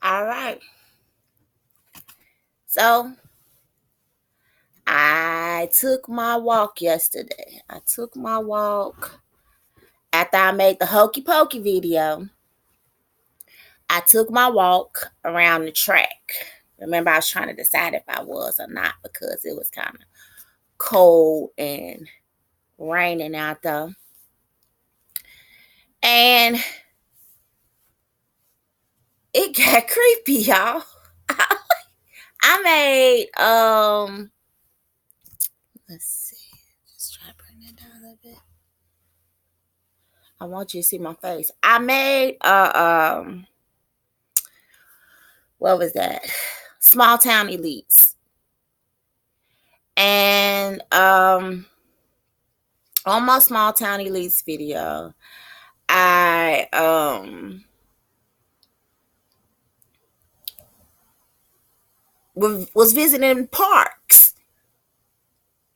All right. So I took my walk yesterday. I took my walk after I made the hokey pokey video. I took my walk around the track. Remember, I was trying to decide if I was or not because it was kind of cold and raining out there. And it got creepy, y'all. I made let's see. Just try to bring that down a little bit. I want you to see my face. I made what was that? Small Town Elites. And on my Small Town Elites video, I was visiting parks.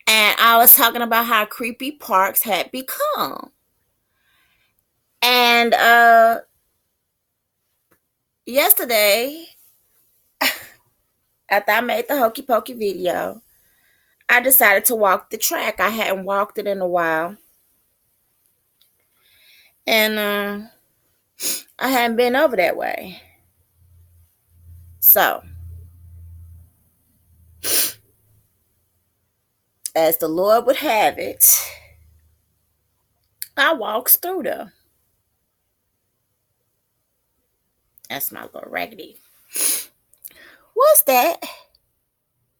And I was talking about how creepy parks had become. And yesterday, after I made the hokey pokey video, I decided to walk the track. I hadn't walked it in a while. And I hadn't been over that way. So, as the Lord would have it, I walks through there. That's my little raggedy. What's that?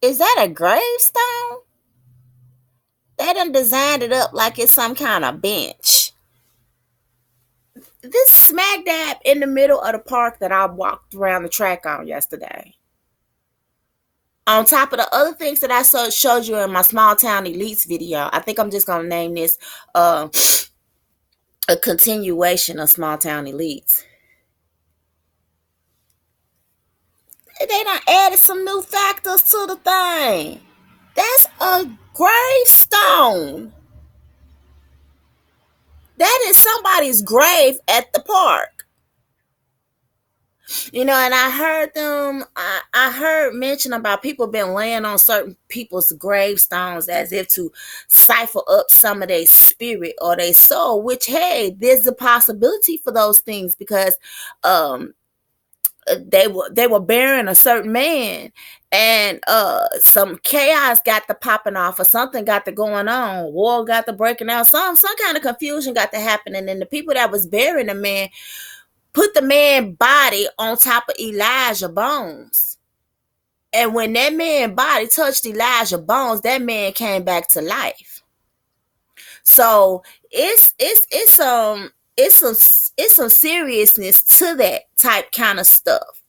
Is that a gravestone? They done designed it up like it's some kind of bench. This smack dab in the middle of the park that I walked around the track on yesterday. On top of the other things that I showed you in my Small Town Elites video, I think I'm just going to name this a continuation of Small Town Elites. They done added some new factors to the thing. That's a gravestone. That is somebody's grave at the park. And I heard them, I heard mention about people been laying on certain people's gravestones as if to cipher up some of their spirit or their soul, which, hey, there's a possibility for those things because they were burying a certain man and some chaos got to popping off or something got to going on, war got to breaking out, some kind of confusion got to happening, and the people that was burying the man put the man body on top of Elijah bones. And when that man body touched Elijah bones, that man came back to life. So it's some seriousness to that type kind of stuff.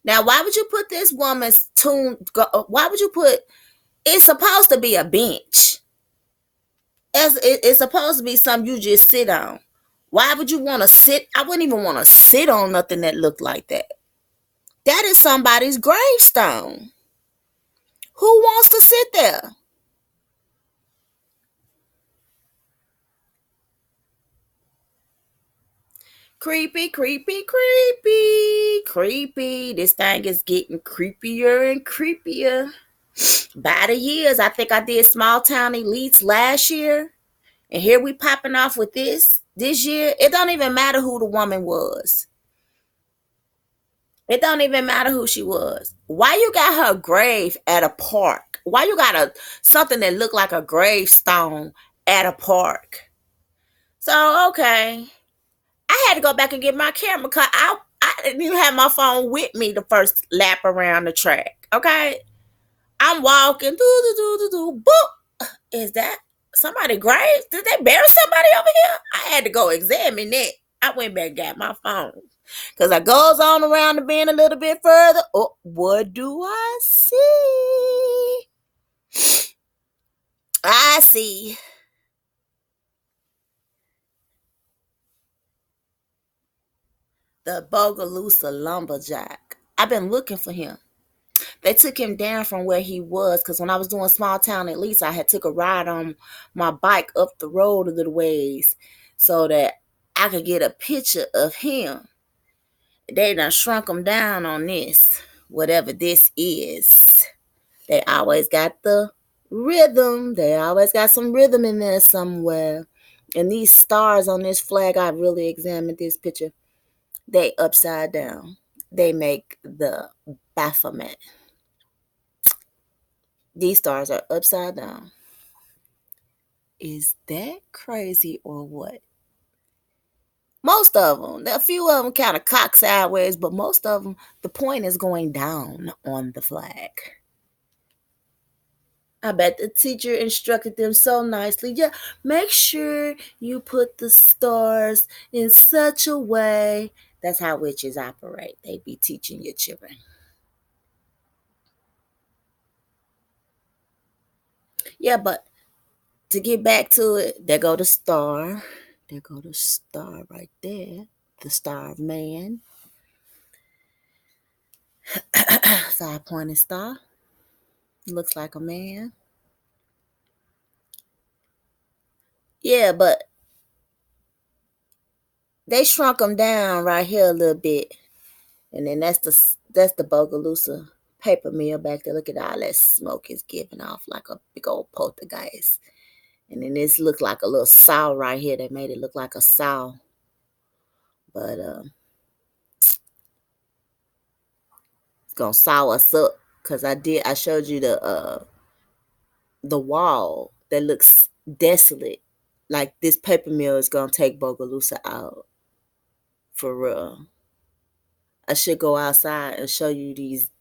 Now, why would you put this woman's tomb? Why would you put? It's supposed to be a bench. It's supposed to be something you just sit on. Why would you want to sit? I wouldn't even want to sit on nothing that looked like that. That is somebody's gravestone. Who wants to sit there? Creepy, creepy, creepy, creepy. This thing is getting creepier and creepier. By the years, I think I did Small Town Elites last year. And here we popping off with this year. It don't even matter who the woman was. It don't even matter who she was. Why you got her grave at a park? Why you got something that looked like a gravestone at a park? So, okay. I had to go back and get my camera because I didn't even have my phone with me the first lap around the track. Okay. I'm walking. Boop. Is that somebody grave? Did they bury somebody over here? I had to go examine it. I went back and got my phone. Because I goes on around the bend a little bit further. Oh, what do I see? I see the Bogalusa lumberjack. I've been looking for him. They took him down from where he was because when I was doing Small Town Elites, I had took a ride on my bike up the road a little ways so that I could get a picture of him. They done shrunk them down on this, whatever this is. They always got the rhythm. They always got some rhythm in there somewhere. And these stars on this flag, I really examined this picture. They upside down. They make the Baphomet. These stars are upside down. Is that crazy or what? Most of them, a few of them kind of cock sideways, but most of them, the point is going down on the flag. I bet the teacher instructed them so nicely. Yeah, make sure you put the stars in such a way. That's how witches operate. They be teaching your children. Yeah, but to get back to it, there go the star. There go the star right there. The star of man. Side pointed star. Looks like a man. Yeah, but they shrunk them down right here a little bit. And then that's the Bogalusa paper mill back there. Look at all that smoke is giving off like a big old poltergeist. And then this looked like a little saw right here. They made it look like a saw. But it's gonna saw us up. Cause I showed you the wall that looks desolate. Like this paper mill is gonna take Bogalusa out. For real. I should go outside and show you these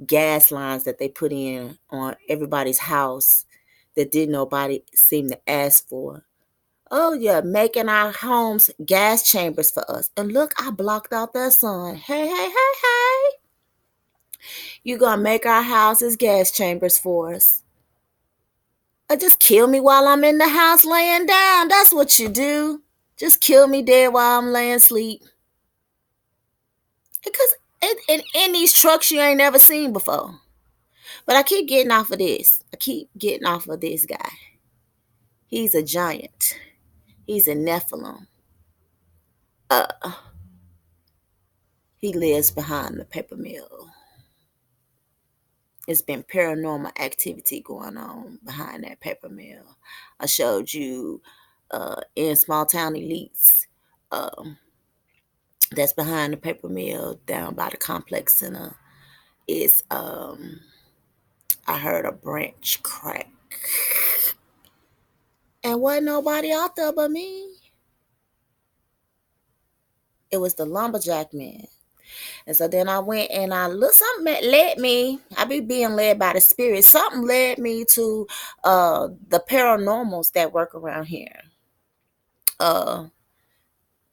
gas lines that they put in on everybody's house that didn't nobody seem to ask for. Oh yeah, making our homes gas chambers for us. And look, I blocked out that sun. Hey, hey, hey, hey. You gonna make our houses gas chambers for us. Or just kill me while I'm in the house laying down. That's what you do. Just kill me dead while I'm laying sleep. Because in these trucks you ain't never seen before. But I keep getting off of this. I keep getting off of this guy. He's a giant. He's a Nephilim. Uh, he lives behind the paper mill. It's been paranormal activity going on behind that paper mill. I showed you in Small Town Elites. That's behind the paper mill down by the complex center. Is I heard a branch crack. And wasn't nobody out there but me. It was the lumberjack man. And so then I went and I looked, something led me, I be being led by the spirit. Something led me to the paranormals that work around here. Uh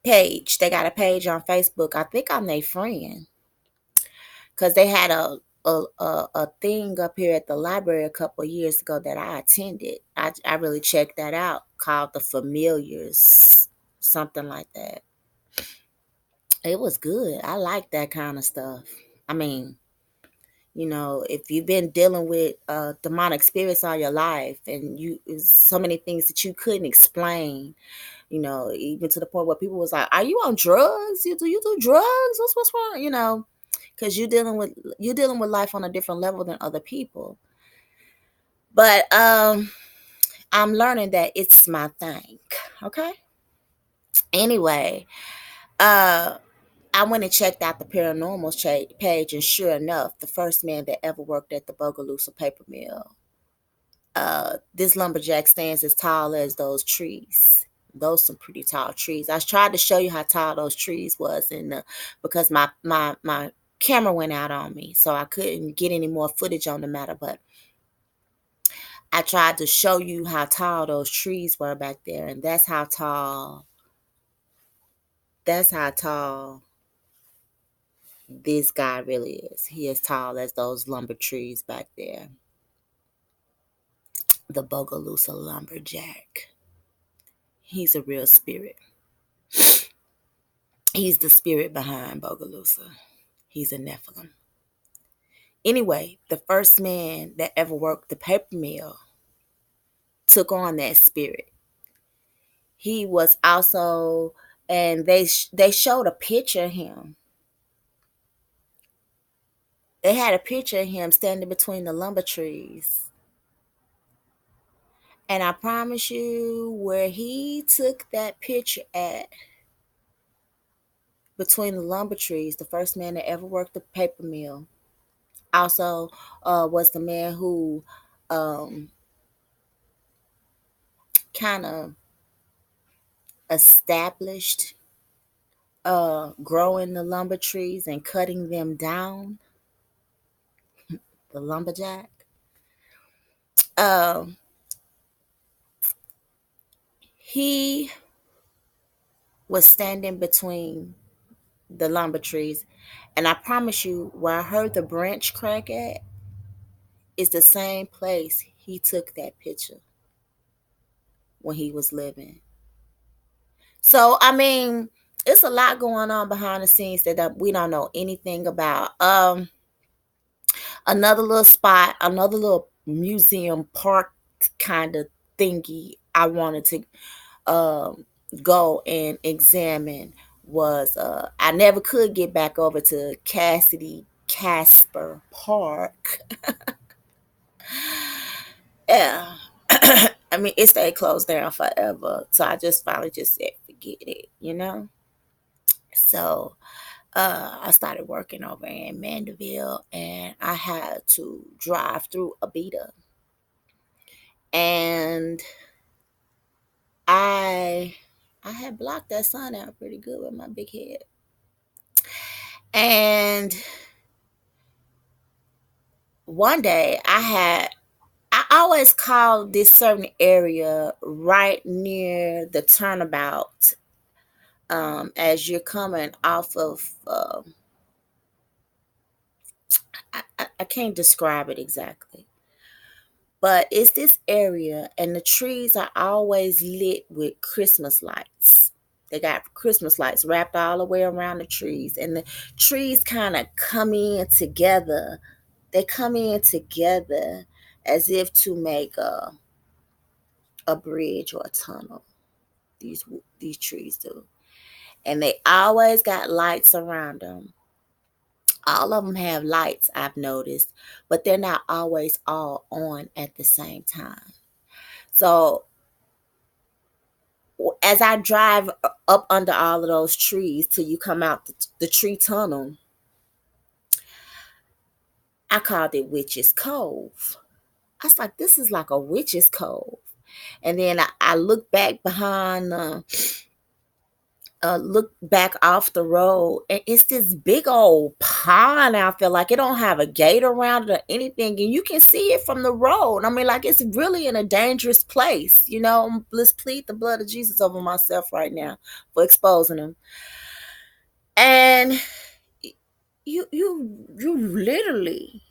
Page. They got a page on Facebook. I think I'm their friend. Cause they had a thing up here at the library a couple of years ago that I attended. I really checked that out called The Familiars. Something like that. It was good. I like that kind of stuff. I mean, if you've been dealing with demonic spirits all your life and so many things that you couldn't explain, even to the point where people was like, are you on drugs? You do drugs? What's wrong? Because you're dealing with life on a different level than other people. But I'm learning that it's my thing. Okay. Anyway, uh I went and checked out the paranormal page, and sure enough, the first man that ever worked at the Bogalusa paper mill, this lumberjack stands as tall as those trees. Those some pretty tall trees. I tried to show you how tall those trees was, and because my camera went out on me, so I couldn't get any more footage on the matter. But I tried to show you how tall those trees were back there, and that's how tall. That's how tall this guy really is. He is tall as those lumber trees back there. The Bogalusa lumberjack. He's a real spirit. He's the spirit behind Bogalusa. He's a Nephilim. Anyway, the first man that ever worked the paper mill took on that spirit. He was also, and they showed a picture of him. They had a picture of him standing between the lumber trees. And I promise you, where he took that picture at, between the lumber trees, the first man that ever worked the paper mill, also was the man who um, kind of established growing the lumber trees and cutting them down, the lumberjack. Um, he was standing between the lumber trees, and I promise you, where I heard the branch crack at is the same place he took that picture when he was living. So, I mean, it's a lot going on behind the scenes that we don't know anything about. Another little spot, another little museum park kind of thingy I wanted to um, go and examine was I never could get back over to Cassidy Casper Park. Yeah. I mean, it stayed closed down forever. So I just finally just said, forget it, you know? So I started working over in Mandeville and I had to drive through Abita. And I I had blocked that sun out pretty good with my big head. And one day I always call this certain area right near the turnabout as you're coming off of I can't describe it exactly, but it's this area and the trees are always lit with Christmas lights. They got Christmas lights wrapped all the way around the trees, and the trees kind of come in together. They come in together as if to make a bridge or a tunnel. These trees do, and they always got lights around them. All of them have lights, I've noticed, but they're not always all on at the same time. So as I drive up under all of those trees till you come out the tree tunnel, I called it Witch's Cove. I was like, this is like a witch's cove. And then I look back behind look back off the road and it's this big old pond out there, like it don't have a gate around it or anything, and you can see it from the road. I mean, like, it's really in a dangerous place, you know. Let's plead the blood of Jesus over myself right now for exposing them. And you literally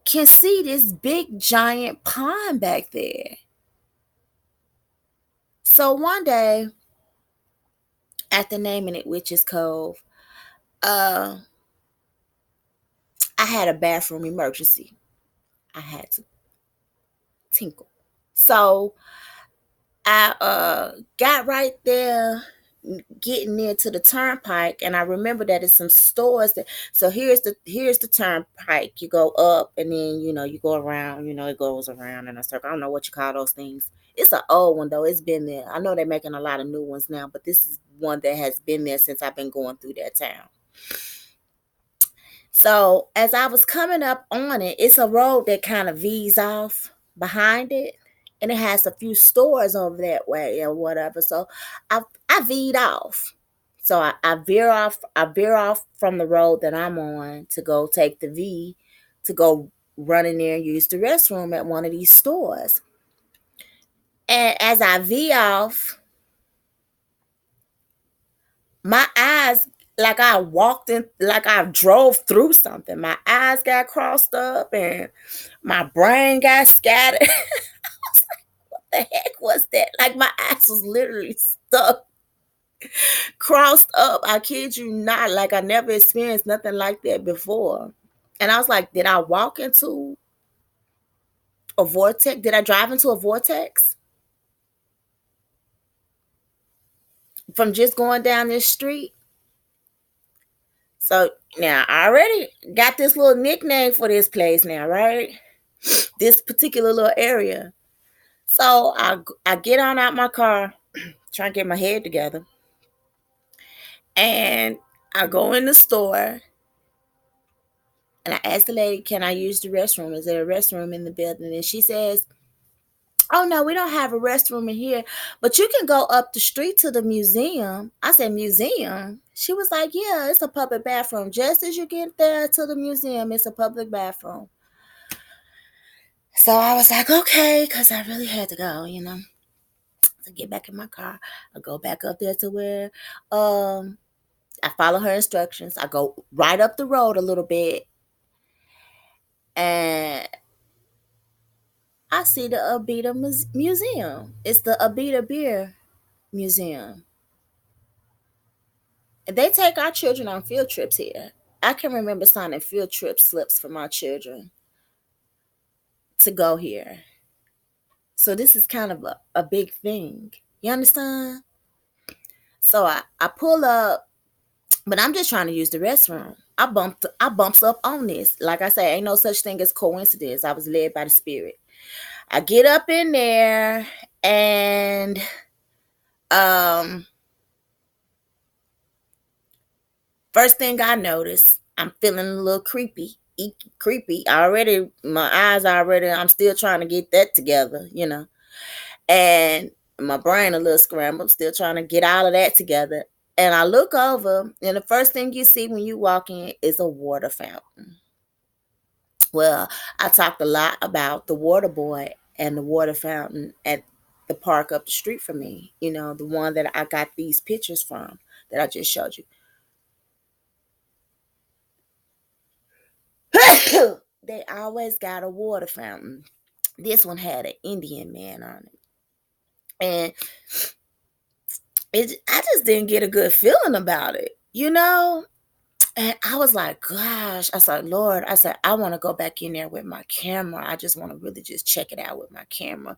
can see this big giant pond back there. So one day, after naming it Witch's Cove, uh I had a bathroom emergency. I had to tinkle. So I got right there getting near to the turnpike, and I remember that it's some stores that, so here's the turnpike. You go up and then you go around, it goes around in a circle. I don't know what you call those things. It's an old one though. It's been there. I know they're making a lot of new ones now, but this is one that has been there since I've been going through that town. So as I was coming up on it, it's a road that kind of V's off behind it, and it has a few stores over that way or whatever. So I V'd off. So I veer off. I veer off from the road that I'm on to go take the V to go run in there and use the restroom at one of these stores. And as I V off, my eyes, like I walked in, like I drove through something. My eyes got crossed up and my brain got scattered. What the heck was that? Like my eyes was literally stuck, crossed up. I kid you not. Like I never experienced nothing like that before. And I was like, did I walk into a vortex? Did I drive into a vortex from just going down this street? So now I already got this little nickname for this place now, right? This particular little area. So I get on out my car, trying to get my head together, and I go in the store and I ask the lady, "Can I use the restroom? Is there a restroom in the building?" And she says, "Oh no, we don't have a restroom in here, but you can go up the street to the museum." I said, "Museum?" She was like, "Yeah, it's a public bathroom. Just as you get there to the museum, it's a public bathroom." So I was like, "Okay," because I really had to go, you know. To get back in my car, I go back up there to where I follow her instructions. I go right up the road a little bit, and I see the Abita Museum. It's the Abita Beer Museum. They take our children on field trips here. I can remember signing field trip slips for my children to go here. So this is kind of a big thing. You understand? So I pull up, but I'm just trying to use the restroom. I bumps up on this. Like I say, ain't no such thing as coincidence. I was led by the spirit. I get up in there and um first thing I notice, I'm feeling a little creepy. Creepy. Already my eyes already I'm still trying to get that together, you know. And my brain a little scrambled, still trying to get all of that together. And I look over, and the first thing you see when you walk in is a water fountain. Well, I talked a lot about the water boy and the water fountain at the park up the street from me. You know, the one that I got these pictures from that I just showed you. They always got a water fountain. This one had an Indian man on it. And I just didn't get a good feeling about it, you know? And I was like, gosh, I said, Lord, I said, I want to go back in there with my camera. I just want to really just check it out with my camera.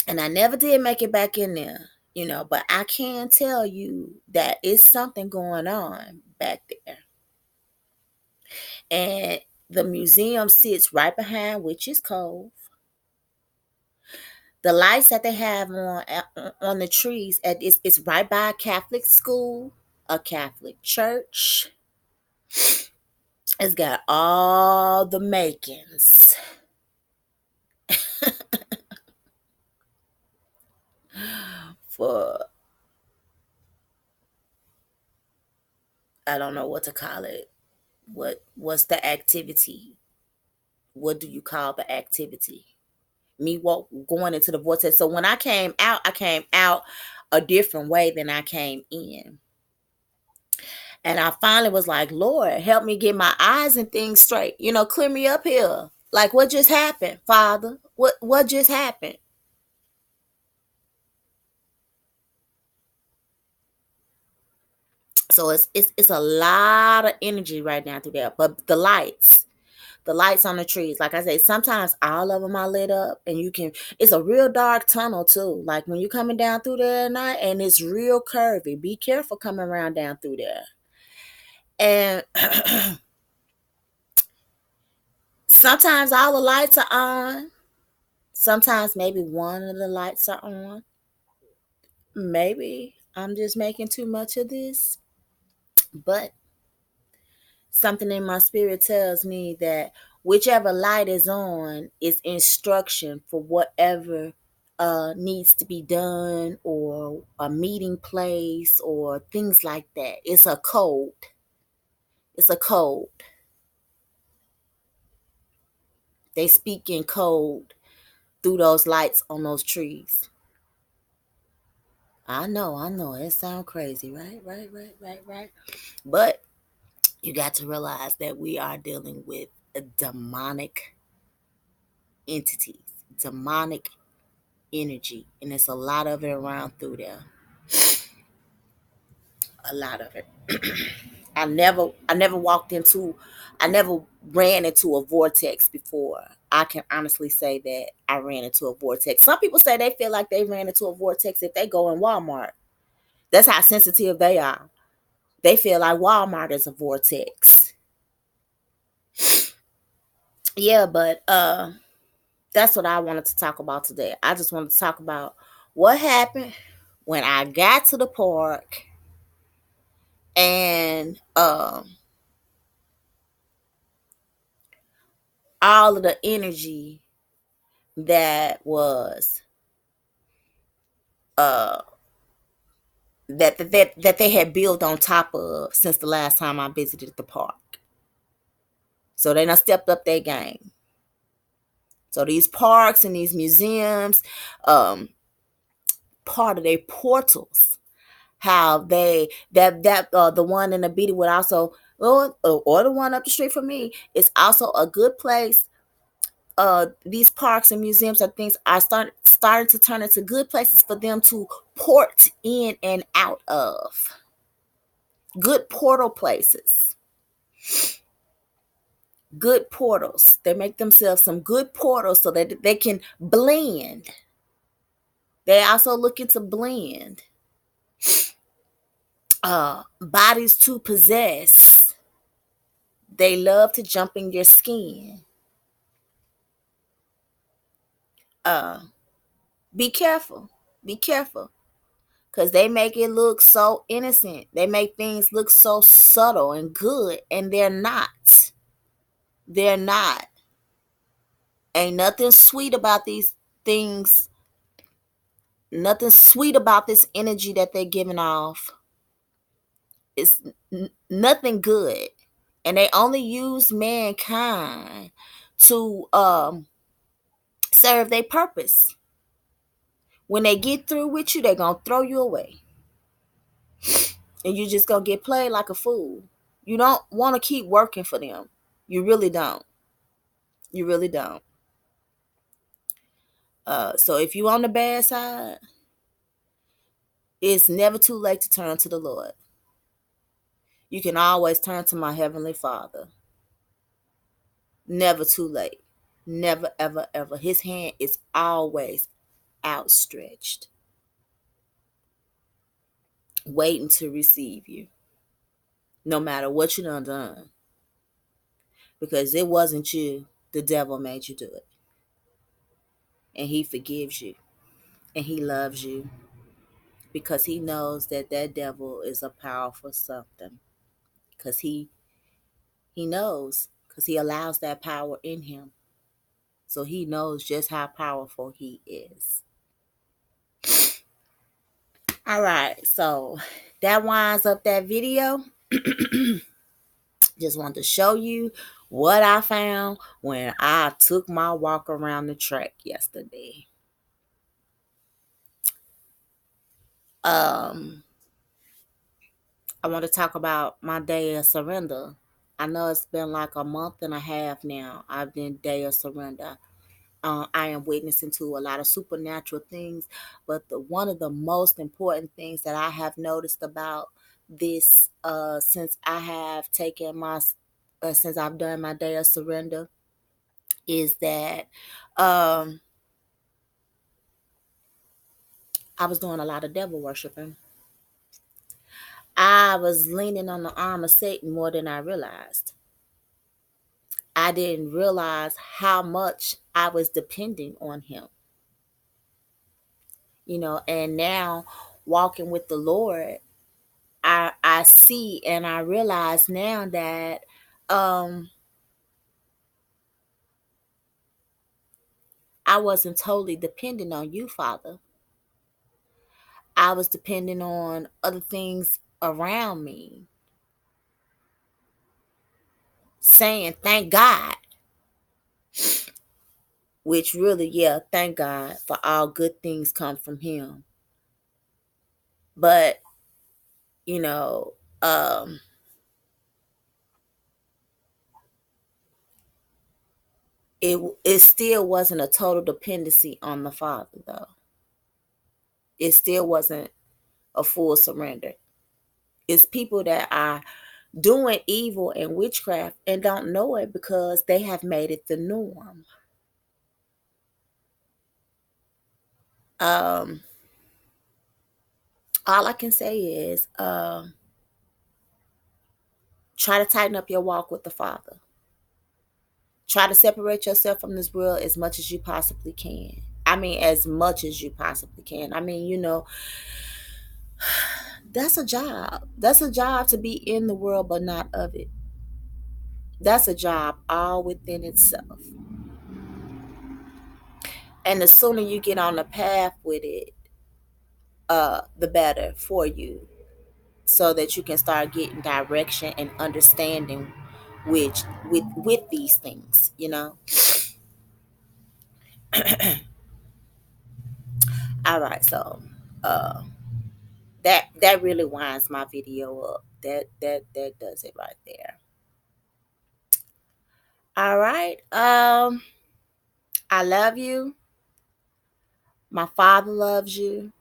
And I never did make it back in there, you know, but I can tell you that it's something going on back there. And the museum sits right behind Witch's Cove. The lights that they have on the trees it's right by a Catholic school, a Catholic church. It's got all the makings for I don't know what to call it. What's the activity? What do you call the activity? Me going into the vortex. So when I came out a different way than I came in. And I finally was like, Lord, help me get my eyes and things straight. You know, clear me up here. Like what just happened, Father? What just happened? So it's a lot of energy right now through there. But the lights on the trees, like I say, sometimes all of them are lit up, and you can. It's a real dark tunnel too. Like when you're coming down through there at night, and it's real curvy. Be careful coming around down through there. And sometimes all the lights are on. Sometimes maybe one of the lights are on. Maybe I'm just making too much of this, but something in my spirit tells me that whichever light is on is instruction for whatever needs to be done or a meeting place or things like that. It's a code. It's a code. They speak in code through those lights on those trees. I know. It sounds crazy, right? Right. But you got to realize that we are dealing with demonic entities, demonic energy, and it's a lot of it around through there. A lot of it. I never walked into, I never ran into a vortex before. I can honestly say that I ran into a vortex. Some people say they feel like they ran into a vortex if they go in Walmart. That's how sensitive they are. They feel like Walmart is a vortex. Yeah, but that's what I wanted to talk about today. I just wanted to talk about what happened when I got to the park and all of the energy that was uh that they had built on top of since the last time I visited the park. So they done stepped up their game. So these parks and these museums, um, part of their portals, how they the one in the Beatty would also, or the one up the street from me, is also a good place. These parks and museums and things are starting to turn into good places for them to port in and out of. Good portal places, good portals. They make themselves some good portals so that they can blend. They also looking to blend bodies to possess. They love to jump in your skin. Uh, be careful. Be careful. Because they make it look so innocent. They make things look so subtle and good, and they're not. They're not. Ain't nothing sweet about these things. Nothing sweet about this energy that they're giving off. It's nothing good. And they only use mankind to serve their purpose. When they get through with you, they're going to throw you away. And you just going to get played like a fool. You don't want to keep working for them. You really don't. You really don't. So if you on the bad side, it's never too late to turn to the Lord. You can always turn to my Heavenly Father. Never too late. Never, ever, ever. His hand is always outstretched, waiting to receive you, no matter what you done. Because it wasn't you. The devil made you do it. And he forgives you. And he loves you. Because he knows that that devil is a powerful something. Because he knows. Because he allows that power in him. So he knows just how powerful he is. All right. So that winds up that video. Just wanted to show you what I found when I took my walk around the track yesterday. Um, I want to talk about my day of surrender. I know it's been like a month and a half now. I've been day of surrender. I am witnessing to a lot of supernatural things, but one of the most important things that I have noticed about this, since I have taken my, since I've done my day of surrender, is that um, I was doing a lot of devil worshiping. I was leaning on the arm of Satan more than I realized. I didn't realize how much I was depending on him. And now walking with the Lord, I see and I realize now that um I wasn't totally dependent on you, Father. I was depending on other things around me, saying thank God, which really, yeah, thank God for all good things come from him. But, you know, um it still wasn't a total dependency on the Father though. It still wasn't a full surrender. It's people that are doing evil and witchcraft and don't know it because they have made it the norm. Um, all I can say is, Try to tighten up your walk with the Father. Try to separate yourself from this world as much as you possibly can. I mean, as much as you possibly can. I mean, that's a job. That's a job to be in the world but not of it. That's a job all within itself. And the sooner you get on the path with it, the better for you, so that you can start getting direction and understanding with these things. All right, so uh that really winds my video up. That does it right there. All right. I love you. My Father loves you.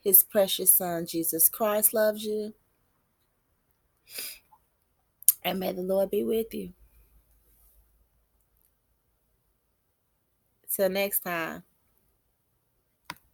His precious Son Jesus Christ loves you. And may the Lord be with you. Till next time.